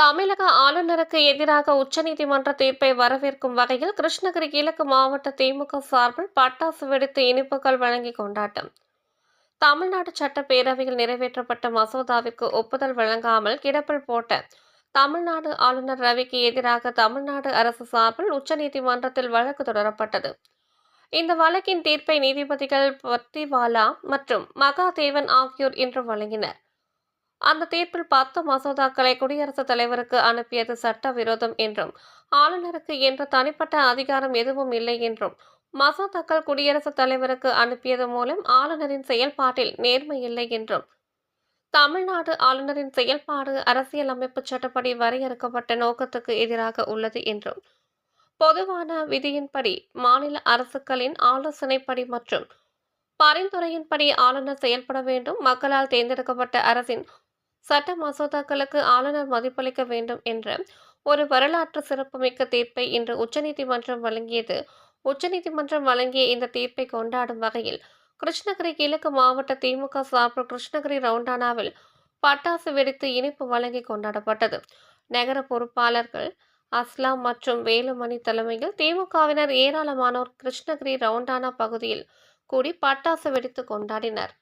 தமிழக ஆளுநருக்கு எதிராக உச்சநீதிமன்ற தீர்ப்பை வரவேற்கும் வகையில் கிருஷ்ணகிரி கிழக்கு மாவட்ட திமுக சார்பில் பட்டாசு வெடித்து இனிப்புகள் வழங்கி கொண்டாட்டம். தமிழ்நாடு சட்டப்பேரவையில் நிறைவேற்றப்பட்ட மசோதாவிற்கு ஒப்புதல் வழங்காமல் கிடப்பில் போட்ட தமிழ்நாடு ஆளுநர் ரவிக்கு எதிராக தமிழ்நாடு அரசு சார்பில் உச்சநீதிமன்றத்தில் வழக்கு தொடரப்பட்டது. இந்த வழக்கின் தீர்ப்பை நீதிபதிகள் பத்திவாலா மற்றும் மகாதேவன் ஆகியோர் இன்று வழங்கினர். அந்த தீர்ப்பில் 10 மசோதாக்களை குடியரசுத் தலைவருக்கு அனுப்பியது சட்டவிரோதம் என்றும், ஆளுநருக்கு என்ற தனிப்பட்ட அதிகாரம் எதுவும் இல்லை என்றும், மசோதாக்கள் குடியரசுத் தலைவருக்கு அனுப்பியது மூலம் ஆளுநரின் செயல்பாட்டில் நேர்மை இல்லை என்றும், தமிழ்நாடு ஆளுநரின் செயல்பாடு அரசியலமைப்பு சட்டப்படி வரையறுக்கப்பட்ட நோக்கத்துக்கு எதிராக உள்ளது என்றும், பொதுவான விதியின்படி மாநில அரசுகளின் ஆலோசனைப்படி மற்றும் பரிந்துரையின்படி ஆளுநர் செயல்பட வேண்டும். மக்களால் தேர்ந்தெடுக்கப்பட்ட அரசின் சட்ட மசோதாக்களுக்கு ஆளுநர் மதிப்பளிக்க வேண்டும் என்ற ஒரு வரலாற்று சிறப்புமிக்க தீர்ப்பை இன்று உச்சநீதிமன்றம் வழங்கியது. உச்சநீதிமன்றம் வழங்கிய இந்த தீர்ப்பை கொண்டாடும் வகையில் கிருஷ்ணகிரி கிழக்கு மாவட்ட திமுக சார்பில் கிருஷ்ணகிரி ரவுண்டானாவில் பட்டாசு வெடித்து இனிப்பு வழங்கி கொண்டாடப்பட்டது. நகர பொறுப்பாளர்கள் அஸ்லாம் மற்றும் வேலுமணி தலைமையில் திமுகவினர் ஏராளமானோர் கிருஷ்ணகிரி ரவுண்டானா பகுதியில் கூடி பட்டாசு வெடித்து கொண்டாடினர்.